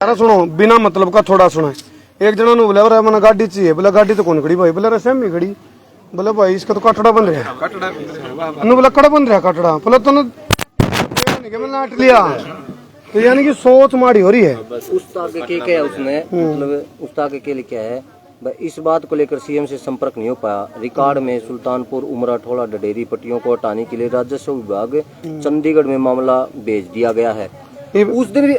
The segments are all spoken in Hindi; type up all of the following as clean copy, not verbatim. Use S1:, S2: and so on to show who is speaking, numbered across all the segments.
S1: सारा सुनो बिना मतलब का थोड़ा सुना। एक जना ने बोला मैंने गाड़ी चाहिए, बोला गाड़ी तो कौन खड़ी भाई, बोला रसम में खड़ी, बोला भाई इसका तो कटड़ा बन रहा है, बोला कड़ा बन रहा कटड़ा, बोला तूने लाट लिया, तो यानी कि सोच माड़ी हो रही है।
S2: उस्ताद के क्या है उसमें, मतलब उस्ताद के लिए क्या है, इस बात को लेकर सीएम से संपर्क नहीं हो पाया। रिकॉर्ड में सुल्तानपुर, उमरा, ठोला, डडेरी पट्टियों को हटाने के लिए राजस्व विभाग चंडीगढ़ में मामला भेज दिया गया है। उस दिन भी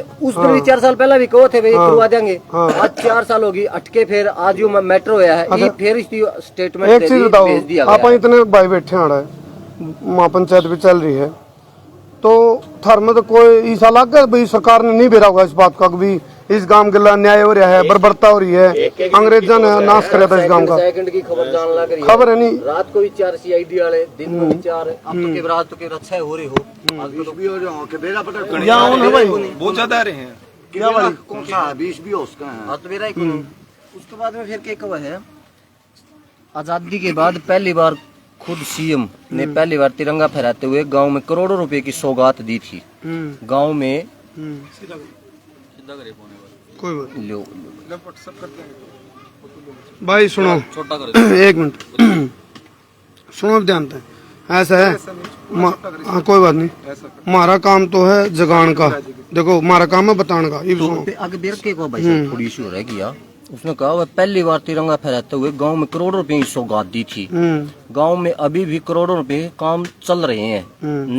S2: 4 साल पहले भी कहो थे भाई करवा देंगे, आज 4 साल होगी अटके, फिर आज जो मैटर होया है ये फिर इसकी स्टेटमेंट
S1: एक चीज बताओ, आप इतने भाई बैठे आ रहे महापंचायत भी चल रही है, तो थर में तो कोई ईसा लग गया भाई सरकार ने नहीं बेरा होगा इस बात का भी इस गांव के लिए अन्याय हो रहा है, बर्बरता हो रही है, अंग्रेजों ने नाश कर था इस गांव का।
S2: सेकंड की खबर जान लग रही है, खबर
S1: है नहीं,
S2: रात को भी 4 सीआईडी वाले, दिन को भी 4, अब तो के रात तो के अच्छा हो रही हो, आज तो भी हो जाओ के बेरा पटा
S1: यहां है भाई
S3: बहुत ज्यादा आ रहे हैं,
S1: क्या वाली
S2: कौन सा 20 भी उसका है, हां तो मेरा ही कौन। उसके बाद में फिर क्या कहा है, आजादी के बाद पहली बार खुद सीएम ने पहली बार तिरंगा फहराते हुए गांव में करोड़ों रुपए की सौगात दी थी। गांव में
S1: कोई बात भाई सुनो एक मिनट सुनो ध्यान से, ऐसा है हाँ कोई बात नहीं, हमारा काम तो है जगान का, देखो हमारा काम है बताने का।
S2: तो आगे बेर के को भाई थोड़ी इशू रह गया, उसने कहा वह पहली बार तिरंगा फहराते हुए गांव में करोड़ों रुपए की सौगात दी थी। गांव में अभी भी करोड़ों रुपए काम चल रहे हैं।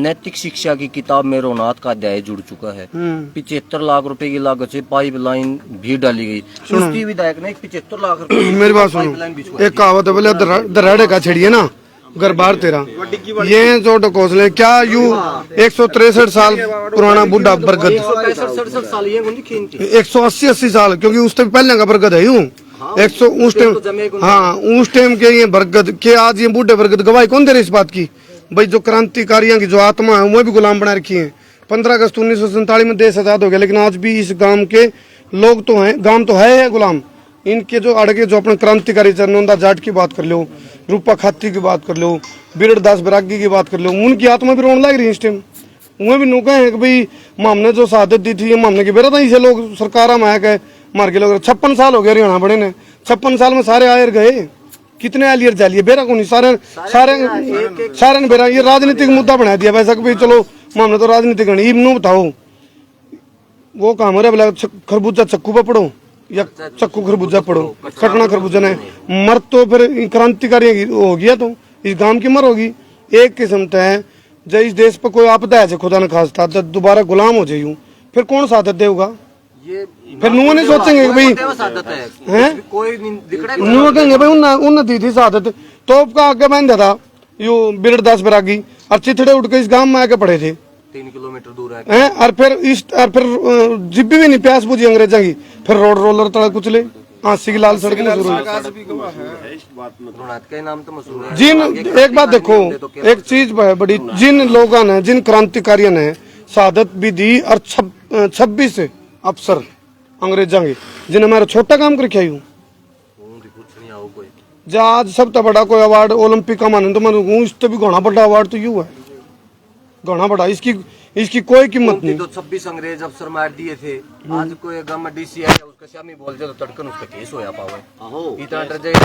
S2: नैतिक शिक्षा की किताब में रोनाथ का अध्याय जुड़ चुका है। 75 लाख रुपए की लागत से पाइपलाइन भी डाली गई। उसकी विधायक ने 75 लाख रुपए
S1: मेरी बात सुनो, एक कहावत है बोले दराड़े का छड़िए ना घर बार तेरा, ये जो डकोसले क्या यू 163 साल पुराना बुढ़ा बरगद, 180 साल, क्योंकि उस टाइम पहले का बरगद है यूं 100 उस टाइम, हाँ उस टाइम के ये बरगद के आज ये बूढ़े बरगद गवाही कौन दे रहे इस बात की भाई, जो क्रांतिकारियों की जो आत्मा है वो भी गुलाम बना रखी है। 15 अगस्त 1947 में देश आजाद हो गया, लेकिन आज भी इस गांव के लोग तो हैं, गांव तो है गुलाम। इनके जो अड़के जो अपने क्रांतिकारी चरनोंदा जाट की बात कर लो, रूपा खाती की बात कर लो, बिरड़दास बैरागी की बात कर लो, उनकी आत्मा भी रोने लग रही है इस टाइम। उन्हें भी नुका है कि भाई हमने जो शहादत दी थी हमने की बेरा था, इसे लोग सरकार में आया मार के लोग 56 साल हो गए हरियाणा बड़े ने, 56 साल में सारे आयर गए, कितने आलियर जालिए बेरा को नहीं, सारे ने बेरा। ये राजनीतिक मुद्दा बना दिया वैसा कि भाई चलो हमने तो राजनीति करनी। इबनू बताओ वो काम हो रहा बोला खरबूजा चक्कू पर पढ़ो या चक्कू खरबूजा पढ़ो, कटना खरबूजा ने मर तो फिर क्रांतिकारी हो गया तो इस गांव की मर होगी। एक किस्म है जब इस देश पर कोई आपदा है खुदा न खास्ता जब दोबारा गुलाम हो जाइयो फिर कौन सादत देगा, फिर नुआ नहीं सोचेंगे भाई हैं, नुआ कहेंगे भाई उन दी थी सादत तोप का आगे बांधा था यू बिरड़दास बैरागी और चिथड़े उठ के इस गांव में आके पड़े थे
S2: 3 किलोमीटर दूर है,
S1: और फिर जिब्बी भी नहीं प्यास बुझी अंग्रेजा की, फिर रोड रोलर तड़ा कुचले आंसी की लाल सड़क जिन। एक बात देखो एक चीज बड़ी, जिन लोगों ने जिन क्रांतिकारियों ने शहादत भी दी और 26 अफसर अंग्रेजा के जिन्हें हमारा छोटा काम करके आई हूँ, आज सब तो बड़ा कोई अवार्ड ओलंपिक का माने तो मैं इससे भी घना बड़ा अवार्ड तो यू है, घना बड़ा, इसकी कोई कीमत नहीं।
S2: तो 26 अंग्रेज अफसर मार दिए थे, आज कोई गम डीसी है उसका शामी बोल दे तो तड़कन उसका केस होया पावे इतना डर जाए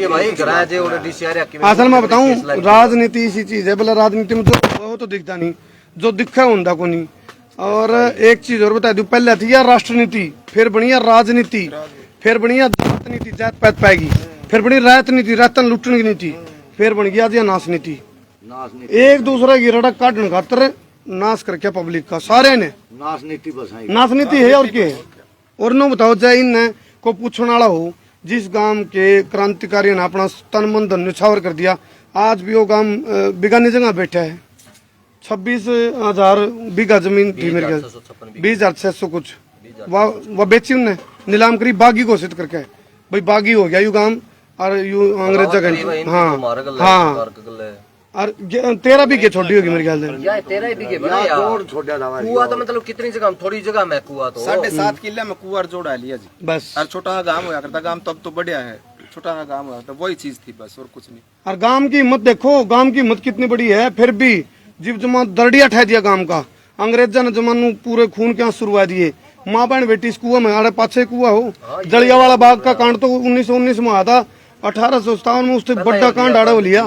S2: भाई गरा जे और डीसी आ रहा।
S1: असल में बताऊं राजनीति इसी चीज है, बोला राजनीति में तो तो दिखता नहीं, जो दिखा होता को नहीं। और एक चीज और बता दूं, पहले थी यार राष्ट्रनीति, फिर बनी राजनीति, फिर बनी जात नीति जात पैत पाएगी, फिर बनी रायत नीति रायतन लुटने की नीति, फिर बन गया जी नाश नीति, एक दूसरे की रड़क काटने खातर नाश करके पब्लिक का सारे ने नाश नीति है और क्या है। और नो बताओ जय इन को पूछने वाला हो, जिस गांव के क्रांतिकारी ने अपना तन मन धन न्यौछावर कर दिया, आज भी वो गांव बिगानी जगह बैठा है। 26,000 बीघा जमीन थी मेरे ख्याल 20,600 कुछ वह बेची उनने, नीलाम करी, बागी घोषित करके भाई बागी हो गया यू गांव और यू अंग्रेजा का। हाँ और 13 बीघे छोटी होगी मेरे ख्याल से,
S2: 13 बीघे कुआ तो मतलब कितनी जगह, थोड़ी जगह में कुआ तो
S3: 7.5 किले में कुआ जोड़ा लिया जी
S1: बस।
S3: और छोटा गांव होया करता, गांव तब तो बढ़िया है, छोटा गांव होया था वही चीज थी बस और कुछ नहीं।
S1: और गांव की हिम्मत देखो, गांव की हिम्मत कितनी बड़ी है, फिर भी जीव जमा दरड़िया ठह दिया गांव का अंग्रेजा ने जमानू पूरे खून के आंसू रुआ दिए। माँ बहन बेटी इस कुआ में, आड़े पाछे कुआ हो। जलियांवाला बाग का कांड तो 1919 में आया था, 1857 में उससे बड़ा कांड आड़ा हो लिया।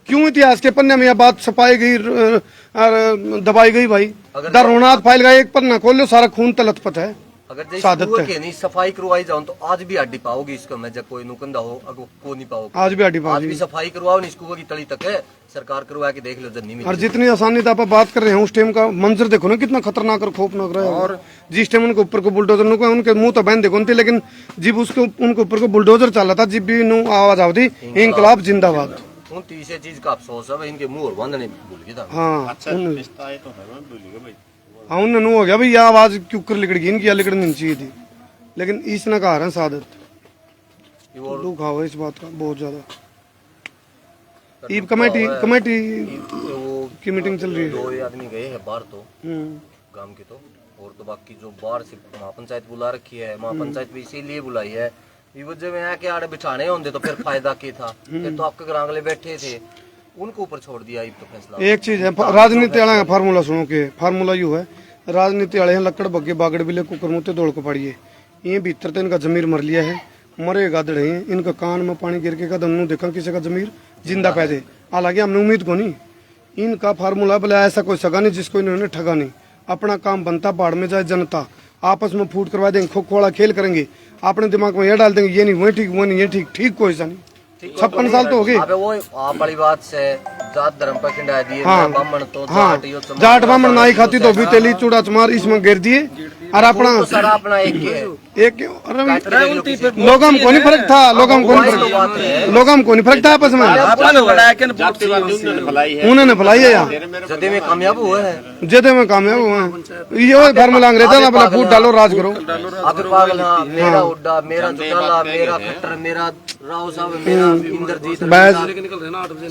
S1: क्यों इतिहास के पन्ने में यह बात छपाई गई और दबाई गई भाई? दरोनाथ फाइल का एक पन्ना खोल लो, सारा खून तलतपत है।
S2: अगर जैसे कुएं के नहीं सफाई करवाई जाओ तो आज भी हड्डी पाओगी इसको में, जब कोई नुकंदा हो अगर को नहीं पाओगे
S1: आज भी हड्डी
S2: आज
S1: पाओगी।
S2: भी सफाई करवाओ नहीं, इस कुएं की तली तक है, सरकार करवा के देख लो जब नहीं
S1: और
S2: मिली।
S1: जितनी आसानी से आप बात कर रहे हैं उस टाइम का मंजर देखो ना, कितना खतरनाक और खौफनाक रहा है। और जिस टाइम उनके ऊपर को बुलडोजर उनके मुंह तो बहन देखो थी, लेकिन जब उसके उनके ऊपर को बुलडोजर चला था, जब भी नु आवाज आवती इंकलाब जिंदाबाद।
S2: उन तीसरे चीज का अफसोस है इनके मुंह और बांधने भूल गया था।
S1: हाँ हाँ उन्हें हो गया भाई, यह आवाज क्यों कर लिकड़ गई, इनकी लिकड़ नहीं चाहिए थी, लेकिन इसने कहा है सादत दुख हुआ इस बात का बहुत ज्यादा। ईब कमेटी की मीटिंग चल रही है।
S2: 2 आदमी गए हैं बाहर तो गांव के तो, और तो बाकी जो बाहर से महापंचायत बुला रखी है, महापंचायत भी इसीलिए बुलाई है ये वजह में है कि आड़े बिठाने होंगे तो फिर फायदा क्या था। फिर तो आपके ग्रांगले बैठे थे, उनको ऊपर छोड़ दिया तो फैसला।
S1: एक चीज है, राजनीति वाला का फार्मूला सुनो के, फार्मूला यू है, राजनीति वाले हैं लकड़ बग्गे बागड़ बिले कुकर मुते दौड़ को पड़िए, ये भीतर तो इनका जमीर मर लिया है, मरे गादड़ है, इनका कान में पानी गिर के का दन्नू देखा किसी का जमीर जिंदा पैदे। हालांकि हमने उम्मीद को नहीं, इनका फार्मूला बोले ऐसा कोई सगा नहीं जिसको इन्होंने ठगा नहीं। अपना काम बनता, बाढ़ में जाए जनता, आपस में फूट करवा देंगे, खो खोड़ा खेल करेंगे, अपने दिमाग में यह डाल देंगे ये नहीं वो ठीक, वो नहीं ये ठीक, ठीक कोई सा नहीं। 56 साल तो हो गए।
S2: अबे वो आप वाली बात से जात धर्म पर खिंडा दिए।
S1: हाँ,
S2: ब्राह्मण तो
S1: हाँ,
S2: जाट यो समाज
S1: जाट ब्राह्मण नाई खाती तो भी तेली चूड़ा चमार इसमें गिर दिए और अपना
S2: तो सारा अपना एक ही है।
S1: एक लोग हमको नहीं फर्क था, लोग हमको नहीं फर्क था आपस में, उन्होंने फैलाई है यहाँ
S2: जदे में कामयाब हुआ है,
S1: जदे में कामयाब हुए हैं। ये फार्मूला अंग्रेजा अपना फूट डालो राज करो।
S2: अगर पागल हाँ, मेरा उड्डा, मेरा चुटाला, मेरा खट्टर, मेरा राव साहब, मेरा इंद्रजीत,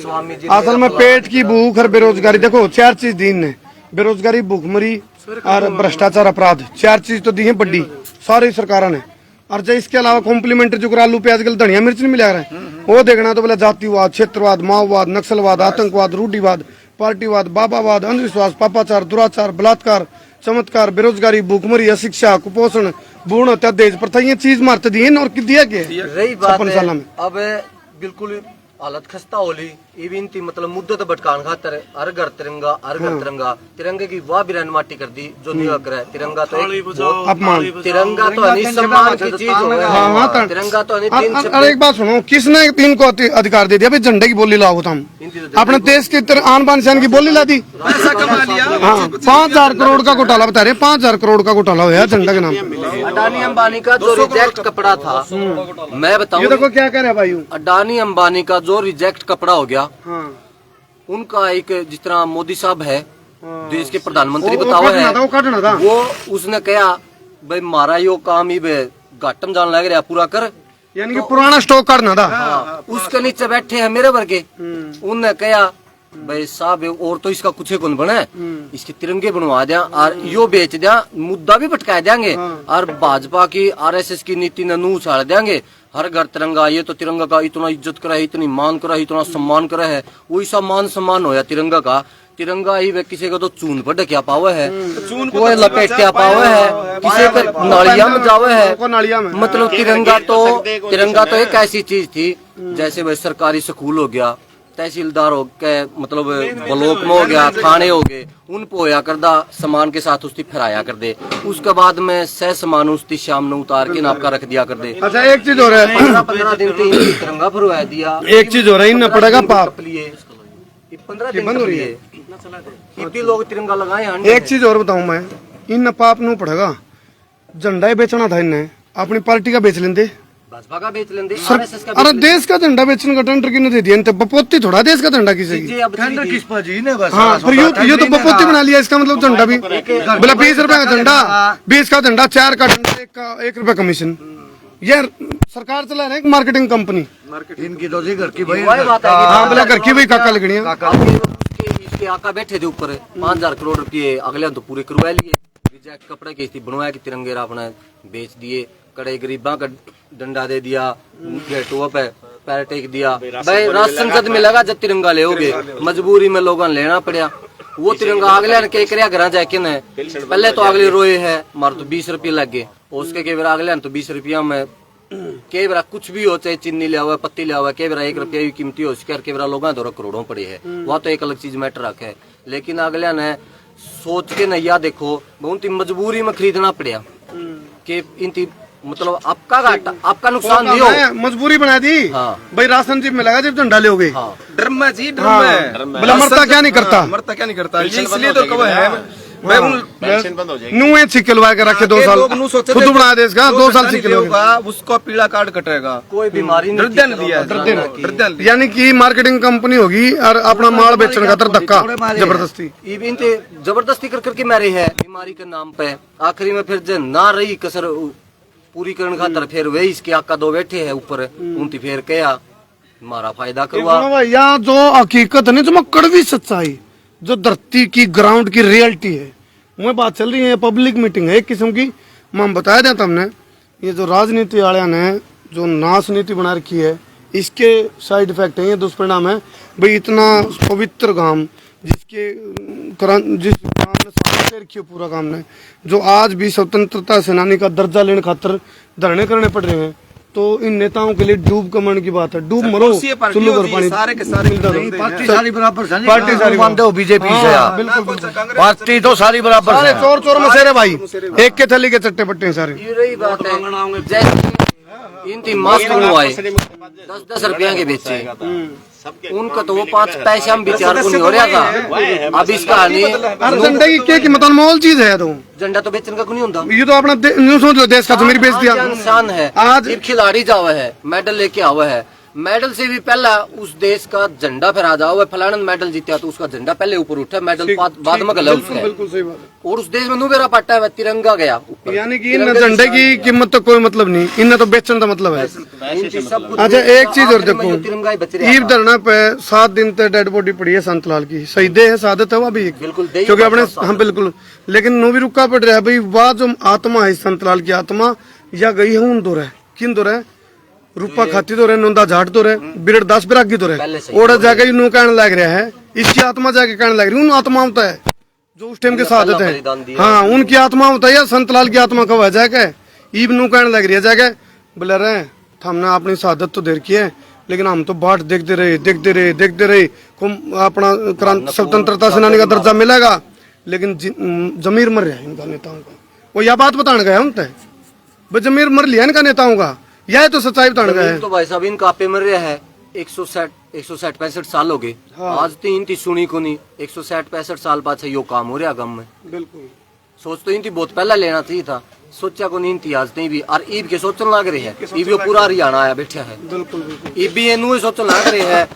S2: स्वामी जी।
S1: असल में पेट की भूख और बेरोजगारी, देखो 4 चीज दी ने, बेरोजगारी, भूखमरी और भ्रष्टाचार अपराध, 4 चीज तो दी है बड़ी सारी सरकारों ने। और जो इसके अलावा कॉम्प्लीमेंट्री जो आलू प्याज के धनिया मिर्च नहीं मिला रहा है, वो देखना तो बोला जातिवाद, क्षेत्रवाद, माओवाद, नक्सलवाद, आतंकवाद, रूढ़िवाद, पार्टीवाद, बाबावाद, अंधविश्वास, पापाचार, दुराचार, बलात्कार, चमत्कार, बेरोजगारी, भूखमरी, अशिक्षा, कुपोषण, भ्रूण हत्या, दहेज प्रथा, ये चीज मारते दिए और दिया गया
S2: रही बात
S1: 56 साल में।
S2: अब बिल्कुल हालत खस्ता होली इवन थी, मतलब मुद्दत भटकान खातर हर घर तिरंगा, हर घर तिरंगा, तिरंगे की वाह भी माटी कर दी जो नहीं कर है। तिरंगा तो
S1: अपमान,
S2: तिरंगा तो नहीं सम्मान की चीज हो गया, तिरंगा तो नहीं दिन से।
S1: अरे एक बात सुनो, किसने इनको अधिकार दे दिया भाई झंडे की बोली लाओ? हम अपने देश की आन बान शान की बोली ला दी। हाँ, 5000 करोड़ का घोटाला बता रहे, 5000 करोड़ का घोटाला हुआ झंडा के नाम पे।
S2: अडानी अंबानी का जो रिजेक्ट कपड़ा था, मैं बताऊं,
S1: ये देखो क्या कह रहे भाई,
S2: अडानी अंबानी का जो रिजेक्ट कपड़ा हो गया,
S1: हाँ,
S2: उनका एक जिस तरह मोदी साहब है देश के प्रधानमंत्री बताओ है, वो उसने कहा भाई मारा यो काम ही घाटम जान लग रहा पूरा कर,
S1: यानी कि पुराना स्टॉक करना था।
S2: हाँ, उसके नीचे बैठे हैं मेरे वर्गे, उनने कहा भाई साहब और तो इसका कुछ कौन बने, इसके तिरंगे बनवा दिया और यो बेच दिया, मुद्दा भी भटका देंगे और भाजपा की आरएसएस की नीति ने नू उछाल देंगे। हर घर तिरंगा, ये तो तिरंगा का इतना इज्जत करा है, इतनी मान करा है, इतना सम्मान करा है, वही सा मान सम्मान होया तिरंगा का। तिरंगा ही वे किसी को तो चून पर ढकिया पावे है, कोई लपेट क्या पावे है, किसी को नालिया में जावे है। मतलब तिरंगा तो एक ऐसी चीज थी जैसे भाई सरकारी स्कूल हो गया, तहसीलदार हो गए, मतलब ब्लॉक में हो गया, थाने हो गए, उन पे होया करदा सामान के साथ उसकी फहराया कर दे, उसके बाद में सह सामान उसकी शाम ने उतार के नाप का रख दिया कर दे।
S1: अच्छा एक चीज हो रहा है,
S2: 15 दिन तिरंगा फरवा दिया,
S1: एक चीज हो रहा है, इन पड़ेगा पाप,
S2: 15 दिन बंद हो रही है, कितने लोग तिरंगा लगाए।
S1: एक चीज और बताऊं मैं, इन पाप नू पड़ेगा, झंडा ही बेचना था इन्हें, अपनी पार्टी का बेच लेंदे,
S2: भाजपा का बेच लेंदे, आरएसएस का।
S1: अरे देश का झंडा बेचने का टेंडर किने दे दिया, बपोती थोड़ा देश का झंडा किसी की।
S2: टेंडर किस पर जी ने बस।
S1: हाँ, फिर ये तो बपोती बना लिया, इसका मतलब झंडा भी बोला 20 रुपए का झंडा, 20 का झंडा, 4 का झंडा, 1 रुपए कमीशन। ये सरकार चला रहा है, एक मार्केटिंग कंपनी,
S3: इनकी तो जी घर की भाई,
S1: हाँ बोला घर की भाई काका लगनी है।
S2: इसके आका बैठे थे ऊपर 5000 करोड़ रुपये अगले तो पूरे करवा लिए, रिजेक्ट कपड़े की थी बनवाया कि तिरंगे अपने बेच दिए, कड़े गरीबा का डंडा दे दिया, गेटुआ पे पैर टेक दिया। भाई राज संसद में लगा जब तिरंगा ले, मजबूरी में लोगों ने लेना पड़ा। वो तिरंगा अगले ने के करया घर जाके ने पहले तो अगले रोए है मार तो 20 रुपये लग गए उसके के बेरा अगले ने तो 20 रुपया में के बेरा कुछ भी हो चाहे चीनी लिया हुआ पत्ती लिया हुआ के बेरा 1 रुपया की कीमती हो उसके के बेरा लोगों दौरा करोड़ों पड़ी है वह तो एक अलग चीज मैटर रखे लेकिन अगले ने सोच के नैया देखो बहुत ही मजबूरी में खरीदना पड़ा कि इनकी मतलब आपका घाटा आपका नुकसान नहीं हो
S1: मजबूरी बना दी भाई राशन जी में लगा जब झंडा ले गए
S3: ड्रम में जी ड्रम में
S1: भला मरता क्या नहीं करता
S3: मरता क्या नहीं करता इसलिए तो कब है
S1: नुए छिकलवा के रखे 2 साल खुद बना दे इसका 2 साल छिकलवा
S3: उसको पीला कार्ड कटेगा
S2: कोई बीमारी
S3: नहीं
S1: यानी कि मार्केटिंग कंपनी होगी और अपना माल बेचने का धक्का जबरदस्ती
S2: जबरदस्ती कर करके मारे है बीमारी के नाम पे आखिरी में फिर ना रही कसर पूरी करने खातर फिर वे इसके आका 2 बैठे है ऊपर उनती फिर क्या हमारा फायदा करवा
S1: यहाँ जो हकीकत नहीं जो कड़वी सच्चाई जो धरती की ग्राउंड की रियलिटी है वह बात चल रही है पब्लिक मीटिंग है एक किस्म की मैं बताया था हमने ये जो राजनीति वाले ने जो नाश नीति बना रखी है इसके साइड इफेक्ट है ये दुष्परिणाम है भाई इतना पवित्र गांव जिसके जिस गांव ने साथ रखी है पूरा गांव ने जो आज भी स्वतंत्रता सेनानी का दर्जा लेने खातर धरने करने पड़ रहे हैं तो इन नेताओं के लिए डूब कमन की बात है डूब मरो चुल्लू कर पानी
S3: सारे के सारे
S4: पार्टी सारी बराबर
S1: पार्टी सारी
S4: मानते हो बीजेपी से
S1: बिल्कुल
S4: पार्टी तो सारी बराबर
S1: सारे चोर चोर मसेरे भाई एक के थली के चट्टे पट्टे सारे
S2: ये रही बात है जैसे इनकी मास्क बनवाए 10-10 रुपया के बेचे उनका तो वो 5 पैसे हम विचार को नहीं हो रहा था अब इसका
S1: झंडे की क्या कीमत अनमोल चीज है तो
S2: झंडा तो बेचने का को नहीं होता
S1: ये तो अपना न्यूज सोच लो देश का जमीर बेच दिया
S2: इंसान है
S1: आज
S2: खिलाड़ी जावा है मेडल लेके आवा है मेडल से भी पहला उस देश का झंडा फहरा जाओ है फलाना मेडल जीता तो उसका झंडा पहले ऊपर उठा मेडल बाद में गला उसका
S1: बिल्कुल सही बात
S2: और उस देश में नुबेरा पाटा है तिरंगा गया
S1: यानी कि इन झंडे की कीमत तो कोई मतलब नहीं इनने तो बेचने का मतलब है अच्छा एक चीज और देखो ईद धरना पे 7 दिन तक डेड बॉडी पड़ी है संतलाल की शहीदे है सादत है वो अभी क्योंकि अपने हाँ बिल्कुल लेकिन नो भी रुका पड़ रहा है भाई वह जो आत्मा है संतलाल की आत्मा या गई है उन दौर है किन दौर है रूपा खाती तो रहे नोंदा झाट तो रहे बिरड़ 10 बिरागी तो रहे ओड़ा जाके नु कहने लग रहा है इसकी आत्मा जाके कहने लग रही उन आत्मा होता है जो उस टाइम के सादत है हाँ उनकी आत्मा होता है या संतलाल की आत्मा कब है जाके ईब नु कहने लग रही है जाके बोले रहे हमने अपनी शहादत तो देर की है लेकिन हम तो बाट देखते रहे अपना स्वतंत्रता सेनानी का दर्जा मिलेगा लेकिन जमीर मर रहा है इनका नेताओं का वो यह बात बताने गया उनते भाई जमीर मर लिया इनका नेताओं का यह तो सच्चाई बताने गया है
S2: तो भाई साहब इनका आपे मर रहा है 160-65 साल हो गए आज तो इनकी सुनी को नहीं 160-65 साल बाद यो काम हो रहा गम में
S1: बिल्कुल
S2: सोच तो इनकी बहुत पहला लेना चाहिए था सोचा को नहीं थी आज नहीं भी और ईब के सोचने लग रहे हैं ईब पूरा हरियाणा आया बैठा है ईब भी इनू सोचने लग रहे हैं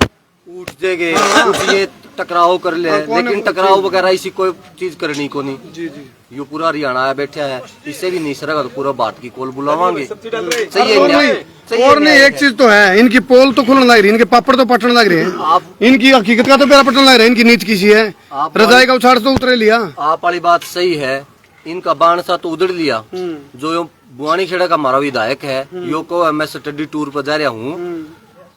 S2: उठ जाएंगे कुछ ये टकराव कर ले लेकिन टकराव वगैरह इसी कोई चीज करनी को नहीं
S1: जी जी
S2: यो पूरा हरियाणा आया बैठा है इससे भी नहीं सरेगा तो पूरा बाट की कोल बुलावांगे सही है
S1: और नहीं एक चीज तो है इनकी पोल तो खुलने लग रही है इनके पापड़ तो पटने लग रहे हैं इनकी हकीकत का तो पेरा पटने लग रहा है इनकी नीच किसी है रजाई का उछाड़ तो उतरे लिया
S2: आप वाली बात सही है इनका बाण सा तो उधड़ लिया जो यो बुआनी खेड़ा का हमारा विधायक है यो को मैं स्टडी टूर पर जा रहा हूँ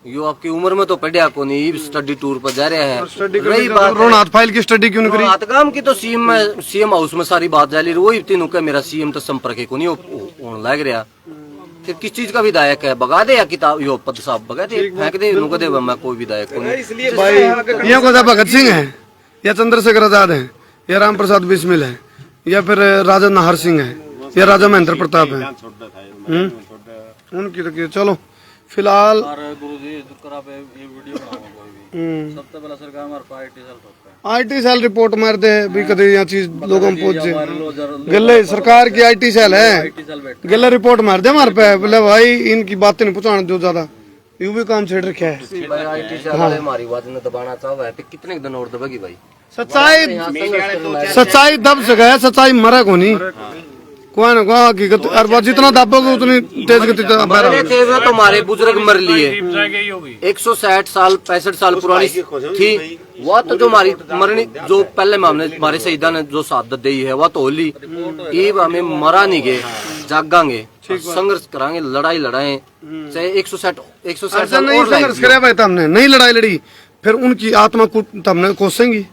S2: यो आपकी उम्र में तो पढ़िया को नहीं स्टडी टूर पर जा रहा है रही बात
S1: रोनाथ फाइल की स्टडी क्यों नहीं करी
S2: हाथगाम की तो सीएम हाउस में सारी बात जाली वही तीनों का मेरा सीएम तो संपर्क को नहीं होने लग रहा फिर किस चीज का विधायक है भगा दे या किताब यो पद साहब भगा दे फेंक दे नुका दे मैं कोई विधायक को नहीं
S1: भाई यहाँ को भगत सिंह है या चंद्रशेखर आजाद है या राम प्रसाद बिस्मिल है या फिर राजा नाहर सिंह है या राजा महेंद्र प्रताप है उनकी तो चलो फिलहाल आईटी सेल रिपोर्ट मार दे भी कदे यहाँ चीज लोगों में पहुंचे गले सरकार की आईटी सेल है गले रिपोर्ट मार दे हमारे पे बोले भाई इनकी बातें नहीं पहुंचाने जो ज्यादा यू भी काम छेड़ रखे है
S2: आईटी सेल वाले हमारी बात ने दबाना चाहा है कितने दिन और दबेगी भाई
S1: सच्चाई दब सका है सच्चाई मरे को नहीं कोई ना कोई हकीकत और जितना दाबोगे उतनी तेज गति
S2: तो हमारे बुजुर्ग मर लिए 160 साल 65 साल पुरानी थी वह तो जो हमारी मरनी जो पहले हमारे शहीदा ने जो शहादत दी है वह तो होली ईब हमें मरा नहीं गए जागांगे संघर्ष करांगे लड़ाई लड़ाए चाहे 160
S1: नहीं संघर्ष करे भाई हमने नहीं लड़ाई लड़ी फिर उनकी आत्मा को हमने कोसेंगी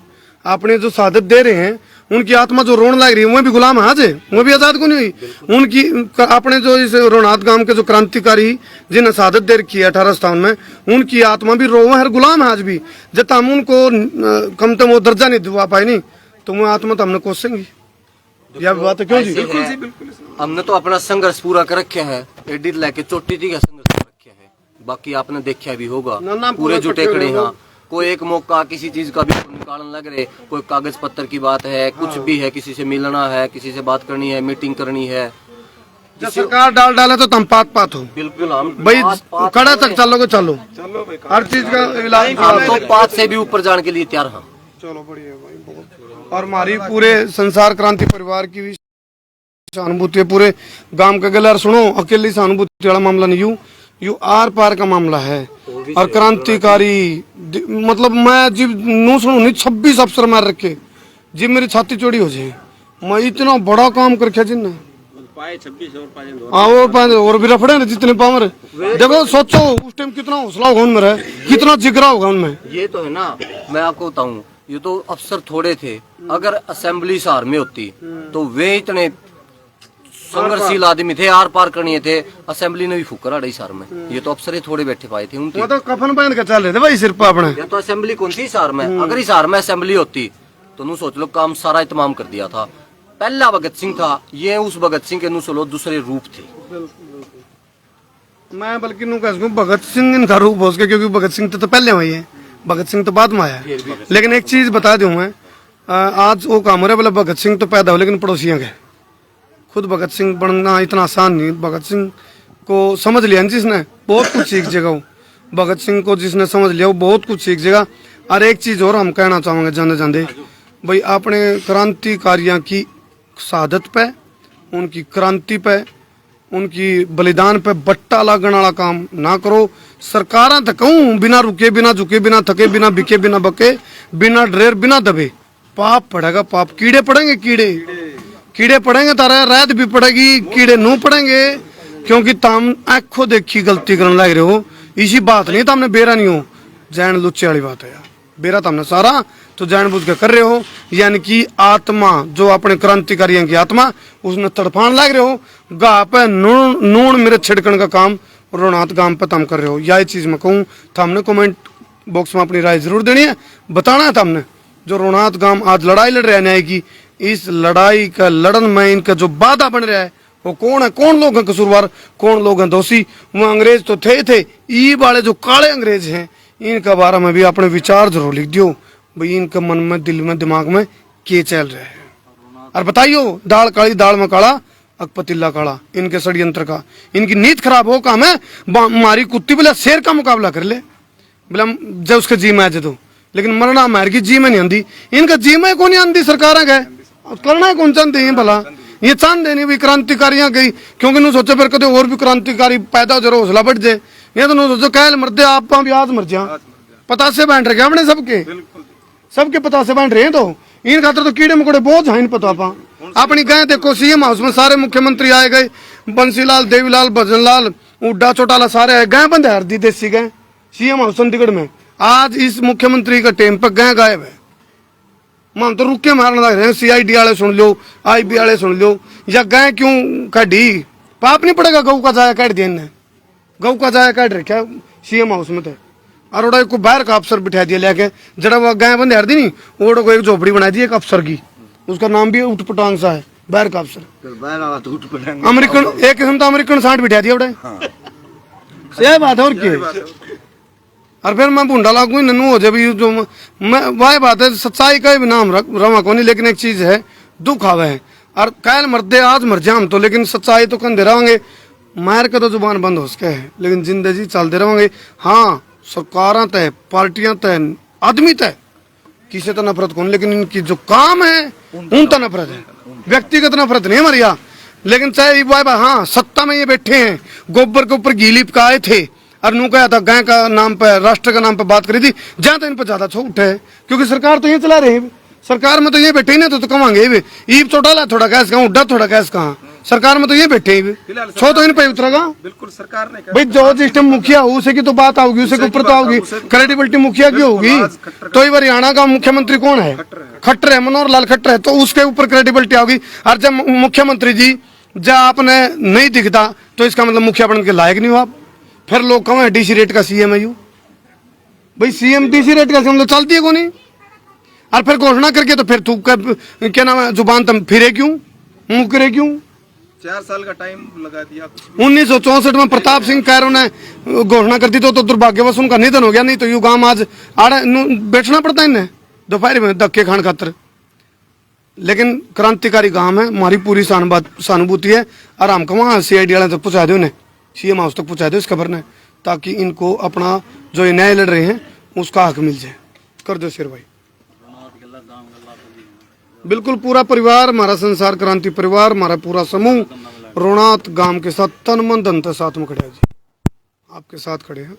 S1: अपने जो शहादत दे रहे हैं उनकी आत्मा जो रोने लग रही है वो भी गुलाम है आज है, वो भी आजाद क्यों नहीं हुई। उनकी अपने जो इस रोनात गांव के जो क्रांतिकारी जिन्हें शहादत दे रखी है 1857 में, उनकी आत्मा भी रोवे है, गुलाम है आज भी। जब हम उनको कम से वो दर्जा नहीं दिवा पाए नहीं तो वो आत्मा तो हमने कोसेंगी। यह बात है क्यों जी?
S2: हमने तो अपना संघर्ष पूरा कर रखा है, एडी लेके चोटी का संघर्ष कर रखा है। बाकी आपने देखा भी होगा पूरे जुटे खड़े हैं। कोई एक मौका किसी चीज का भी निकालने लग रहे, कोई कागज पत्र की बात है, कुछ भी है, किसी से मिलना है, किसी से बात करनी है, मीटिंग करनी है।
S1: जब सरकार डाल डाले तो तुम पात हो।
S2: बिल्कुल हम
S1: भाई कड़ा तक चलोगे चलो, हर चीज का इलाज।
S2: हम तो पात से भी ऊपर जाने के लिए तैयार हैं।
S1: चलो बढ़िया भाई बहुत। और हमारी पूरे संसार क्रांति परिवार की भी सहानुभूति है, पूरे गांव के गलर सुनो, अकेली सहानुभूति वाला मामला नहीं, यू आर पार का मामला है। और क्रांतिकारी मतलब मैं जी नू सुनू नहीं 26 अफसर मार रखे जी, मेरी छाती चौड़ी हो जाए। मैं इतना बड़ा काम करके जिन और भी रफड़े ना जितने पावर। देखो सोचो उस टाइम कितना हौसला होगा उनमें, रहे कितना जिगरा होगा उनमें।
S2: ये तो है ना, मैं आपको बताऊं, ये तो अफसर थोड़े थे। अगर असेंबली शहर में होती तो वे इतने संघर्षशील आदमी थे, आर पार करनी थे। असेंबली ने भी फुकर अड़ाई शहर में, ये तो अफसर ही थोड़े बैठे पाए थे उनके।
S1: वो तो कफन पहन के चल रहे थे भाई सिर पर अपने।
S2: ये तो असेंबली कौन सी शहर में, अगर इस शहर में असेंबली होती तो नू सोच लो काम सारा इत्माम कर दिया था। पहला भगत सिंह था, ये उस भगत सिंह के नू सोलो दूसरे रूप थे।
S1: मैं बल्कि नू कह भगत सिंह इनका रूप हो सके, क्योंकि भगत सिंह तो पहले वही है, भगत सिंह तो बाद में आया है। लेकिन एक चीज बता दूं मैं, आज वो काम हो रहा है, बोले भगत सिंह तो पैदा हो लेकिन पड़ोसियों के, खुद भगत सिंह बनना इतना आसान नहीं। भगत सिंह को समझ लिया जिसने, बहुत कुछ सीख जाएगा वो। भगत सिंह को जिसने समझ लिया वो बहुत कुछ सीख जाएगा। और एक चीज और हम कहना चाहेंगे जाने जाने भाई, अपने क्रांतिकारियों की शहादत पे, उनकी क्रांति पे, उनकी बलिदान पे बट्टा लागण वाला काम ना करो। सरकारां तो कहूं बिना रुके, बिना झुके, बिना थके, बिना बिके, बिना बके, बिना डरेर, बिना दबे, पाप पड़ेगा पाप। कीड़े पड़ेंगे, कीड़े पड़ेंगे, तारा रात भी पड़ेगी, कीड़े नू पड़ेंगे। क्योंकि तुम आंखों देखी गलती करने लग रहे हो, इसी बात नहीं तुमने बेरा नहीं हो, जैन लुच्चे वाली बात है यार। बेरा तुमने सारा तो जानबूझ के कर रहे हो, यानी कि आत्मा जो अपने क्रांतिकारियों की आत्मा उसने तड़फान लग रहे हो। गा पे नून मेरे छिड़कन का काम रोनात गांव पे तुम कर रहे हो। यही चीज मैं कहूँ, हमने कमेंट बॉक्स में अपनी राय जरूर देनी है, बताना है तुमने। जो रोनात गांव आज लड़ाई लड़ रहा है न्याय की, इस लड़ाई का लड़न में इनका जो बाधा बन रहा है वो कौन है, कौन लोग हैं कसूरवार, कौन लोग हैं दोषी। वो अंग्रेज तो थे ई वाले जो काले अंग्रेज हैं, इनका बारे में भी अपने विचार जरूर लिख दियो भाई, इनके मन में, दिल में, दिमाग में क्या चल रहा है। और बताइयो, दाल काली दाल में काला, अकपतिल्ला काला, इनके षड्यंत्र का, इनकी नीत खराब हो काम है। मारी कुत्ती बोले शेर का मुकाबला कर ले, बोला जब उसके जी में आ जाए, लेकिन मरना मार की जी में नहीं आंदी, इनका जी में कौन नहीं आंदी। सरकार गए करना है कौन चाहते हैं भला, ये चाहते नहीं भी क्रांतिकारियां गई, क्योंकि नु सोचो फिर कदे और भी क्रांतिकारी पैदा हो जाए, हौसला बढ़ जाए। ये तो नु सोचो कैल मरदे आप भी आज मर जा, पतासे बांट रखे अपने सबके पतासे बांट रहे हैं। तो इन खातर तो कीड़े मकोड़े बहुत हैं, पता अपनी गए देखो सीएम हाउस में सारे मुख्यमंत्री आए गए, बंसीलाल, देवीलाल, भजनलाल, उड्डा चौटाला सारे आए गए, बंदे हरदी देसी गए सीएम हाउस चंडीगढ़ में। आज इस मुख्यमंत्री का टेम पर गए गायब है। मान तो रुके मारने लग रहे हैं, CID वाले सुन लो, IB वाले सुन लो, या गए क्यों काटी, पाप नहीं पड़ेगा। गऊ का जाया काट दिया इन्हें, गऊ का जाया काट रखा सीएम हाउस में थे। और ओडा को बाहर का अफसर बिठा दिया लेके, जरा वो गाय बंदे हर दी नहीं, ओडो को एक झोपड़ी बना दी एक अफसर की, उसका नाम भी उठपटांग सा है, बाहर का अफसर। अमेरिकन एक किस्म का अमेरिकन साठ बिठा दिया ओडा, सही बात है। और क्या, और फिर मैं भूडा लागू ननू हो जाए जो मैं, वही बात है, सच्चाई का भी नाम रवा को नहीं। लेकिन एक चीज है, दुख आवे है, और कैल मरदे आज मर जाम तो, लेकिन सच्चाई तो कंधे रहेंगे। मार के तो जुबान बंद हो सके है, लेकिन जिंदगी चलते रहेंगे। हाँ, सरकारें तय, पार्टियां तय, आदमी तय, किसी तो नफरत कौन, लेकिन इनकी जो काम है उन तो नफरत है, व्यक्तिगत नफरत नहीं मरिया। लेकिन चाहे हाँ सत्ता में ये बैठे हैं, गोबर के ऊपर घी लिप का आए थे और नू कहा था गाय का नाम पे, राष्ट्र का नाम पे बात करी थी, जहां तो इन पर ज्यादा छूट है, क्योंकि सरकार तो ये चला रही है। सरकार में तो ये बैठे ही ना, तो कमांगे ईब चौटाला थोड़ा कैस कहाँ, उड्डा थोड़ा कैस कहाँ, सरकार में तो ये बैठे ही
S3: फिलहाल
S1: छो तो इन पे उतरेगा
S3: बिल्कुल सरकार ने
S1: भाई। जो जिस टाइम मुखिया हो उसे की तो बात आओगी, उसे के ऊपर तो आओगी, क्रेडिबिलिटी मुखिया की होगी। तो ये हरियाणा का मुख्यमंत्री कौन है? खट्टर है, मनोहर लाल खट्टर है, तो उसके ऊपर क्रेडिबिलिटी आओगी। और जब मुख्यमंत्री जी जब आपने नहीं दिखता तो इसका मतलब मुखिया बनने के लायक नहीं हो आप। फिर लोग कहें डीसी रेट का सीएम है यू, भाई सीएम डीसी रेट का मतलब चलती है को नहीं। और फिर घोषणा करके तो फिर तू क्या नाम है जुबान तुम फिरे क्यों, मुकरे क्यों?
S3: 4 साल का टाइम लगा दिया।
S1: 1964 में प्रताप सिंह कैरों ने घोषणा कर दी तो दुर्भाग्यवश उनका निधन हो गया, नहीं तो यू गांव आज आड़े बैठना पड़ता है इन्हें दोपहर में धक्के खान खातर। लेकिन क्रांतिकारी गांव है, हमारी पूरी सहानुभूति है। और हम वहाँ CID वाले तक पहुँचा दो, उन्हें CM हाउस तक पहुँचा दो इस खबर ने, ताकि इनको अपना जो ये न्याय लड़ रहे हैं उसका हक मिल जाए। कर दो शेर भाई। बिल्कुल पूरा परिवार, हमारा संसार क्रांति परिवार, हमारा पूरा समूह रोणात गांव के साथ तन मन धन के साथ में खड़े हैं जी, आपके साथ खड़े हैं।